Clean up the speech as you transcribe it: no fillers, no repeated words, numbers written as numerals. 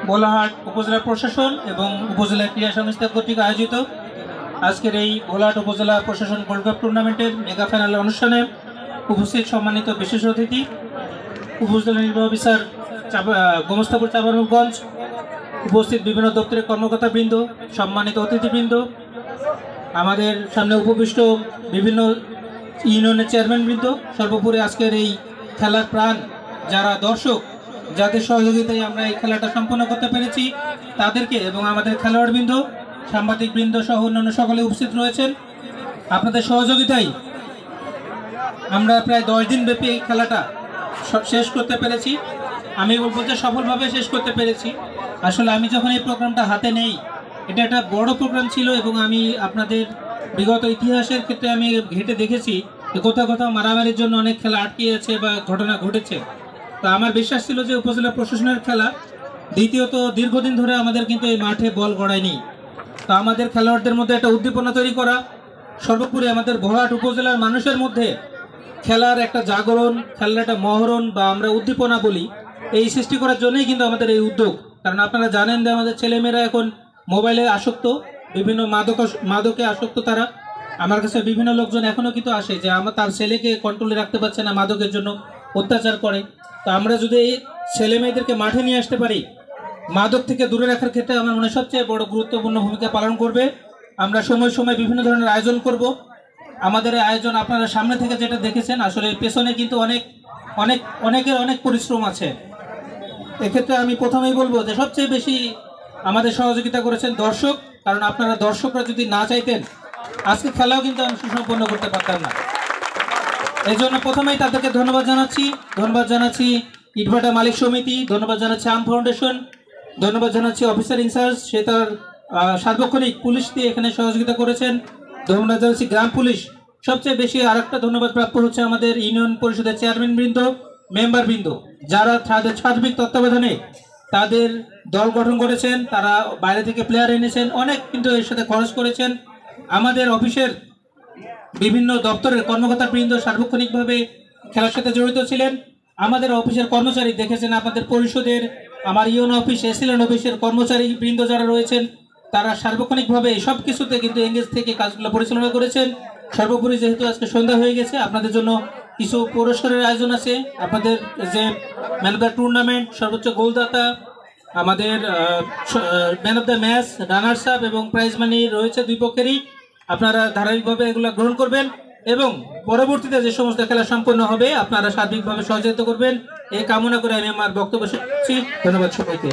ভোলাহাট উপজেলা প্রশাসন এবং উপজেলা ক্রীড়া সংস্থা কর্তৃক আয়োজিত আজকের এই ভোলাহাট উপজেলা প্রশাসন গোল্ড কাপ টুর্নামেন্টের মেগা ফাইনাল অনুষ্ঠানে উপস্থিত সম্মানিত বিশেষ অতিথি, উপজেলা নির্বাহী অফিসার গোমস্তাপুর চাঁপাইনবাবগঞ্জ, উপস্থিত বিভিন্ন দপ্তরের কর্মকর্তাবৃন্দ, সম্মানিত অতিথিবৃন্দ, আমাদের সামনে উপবিষ্ট বিভিন্ন ইউনিয়নের চেয়ারম্যানবৃন্দ, সর্বোপরি আজকের এই খেলার প্রাণ যারা দর্শক, যাদের সহযোগিতায় আমরা এই খেলাটা সম্পন্ন করতে পেরেছি তাদেরকে, এবং আমাদের খেলোয়াড়বৃন্দ, সাংবাদিকবৃন্দ সহ অন্যান্য সকলে উপস্থিত রয়েছেন। আপনাদের সহযোগিতায় আমরা প্রায় 10 দিন ব্যাপী এই খেলাটা শেষ করতে পেরেছি। আমি বলবো যে সফলভাবে শেষ করতে পেরেছি। আসলে আমি যখন এই প্রোগ্রামটা হাতে নেই, এটা একটা বড় প্রোগ্রাম ছিল এবং আমি আপনাদের বিগত ইতিহাসের ক্ষেত্রে আমি ঘেঁটে দেখেছি যে কোথাও কোথাও মারামারির জন্য অনেক খেলা আটকে আছে বা ঘটনা ঘটেছে। তো আমার বিশ্বাস ছিল যে উপজেলা প্রশাসনের খেলা, দ্বিতীয়ত দীর্ঘদিন ধরে আমাদের কিন্তু এই মাঠে বল গড়ায়নি। তো আমাদের খেলোয়াড়দের মধ্যে একটা উদ্দীপনা তৈরি করা, সর্বোপরি আমাদের ভোলাহাট উপজেলার মানুষের মধ্যে খেলার একটা জাগরণ, খেলার একটা মহরণ বা আমরা উদ্দীপনা বলি, এই সৃষ্টি করার জন্যই কিন্তু আমাদের এই উদ্যোগ। কারণ আপনারা জানেন যে আমাদের ছেলেমেয়েরা এখন মোবাইলে আসক্ত, বিভিন্ন মাদকে আসক্ত। তারা আমার কাছে বিভিন্ন লোকজন এখনও কিন্তু আসে যে আমার তার ছেলেকে কন্ট্রোলে রাখতে পারছে না, মাদকের জন্য অত্যাচার করে। তো আমরা যদি এই ছেলে মেয়েদেরকে মাঠে নিয়ে আসতে পারি, মাদক থেকে দূরে রাখার ক্ষেত্রে আমার মনে হয় সবচেয়ে বড় গুরুত্বপূর্ণ ভূমিকা পালন করবে। আমরা সময় সময় বিভিন্ন ধরনের আয়োজন করব। আমাদের আয়োজন আপনারা সামনে থেকে যেটা দেখেছেন, আসলে পেছনে কিন্তু অনেকের অনেক পরিশ্রম আছে। এক্ষেত্রে আমি প্রথমেই বলবো যে সবচেয়ে বেশি আমাদের সহযোগিতা করেছেন দর্শক, কারণ আপনারা দর্শকরা যদি না চাইতেন আজকে খেলাও কিন্তু আমি সুসম্পন্ন করতে পারতাম না। এই জন্য প্রথমেই তাদেরকে ধন্যবাদ জানাচ্ছি ইটভাটা মালিক সমিতি, ধন্যবাদ জানাচ্ছি আম ফাউন্ডেশন, ধন্যবাদ জানাচ্ছি অফিসার ইনচার্জ, সে তার সার্বক্ষণিক পুলিশ দিয়ে এখানে সহযোগিতা করেছেন, ধন্যবাদ জানাচ্ছি গ্রাম পুলিশ। সবচেয়ে বেশি আরেকটা ধন্যবাদ প্রাপ্য হচ্ছে আমাদের ইউনিয়ন পরিষদের চেয়ারম্যানবৃন্দ, মেম্বারবৃন্দ, যারা তাদের সার্বিক তত্ত্বাবধানে তাদের দল গঠন করেছেন, তারা বাইরে থেকে প্লেয়ার এনেছেন, অনেক কিন্তু এর সাথে খরচ করেছেন। আমাদের অফিসের বিভিন্ন দপ্তরের কর্মকর্তাবৃন্দ সার্বক্ষণিকভাবে খেলার সাথে জড়িত ছিলেন। আমাদের অফিসের কর্মচারী দেখেছেন, আমাদের পরিষদের, আমার ইউনো অফিস, এসিলেন অফিসের কর্মচারীবৃন্দ যারা রয়েছেন, তারা সার্বক্ষণিকভাবে সব কিছুতে কিন্তু এঙ্গেজ থেকে কাজগুলো পরিচালনা করেছেন। সর্বোপরি যেহেতু আজকে সন্ধ্যা হয়ে গেছে, আপনাদের জন্য কিছু পুরস্কারের আয়োজন আছে। আপনাদের যে ম্যান অফ দ্য টুর্নামেন্ট, সর্বোচ্চ গোলদাতা, আমাদের man of the match, runners up এবং প্রাইজ মানি রয়েছে দুই পক্ষেরই। আপনারা ধারাবাহিকভাবে এগুলো গ্রহণ করবেন এবং পরবর্তীতে যে সমস্ত খেলা সম্পন্ন হবে আপনারা সার্বিকভাবে সহযোগিতা করবেন, এই কামনা করে আমি আমার বক্তব্য শেষ করছি। ধন্যবাদ সবাইকে।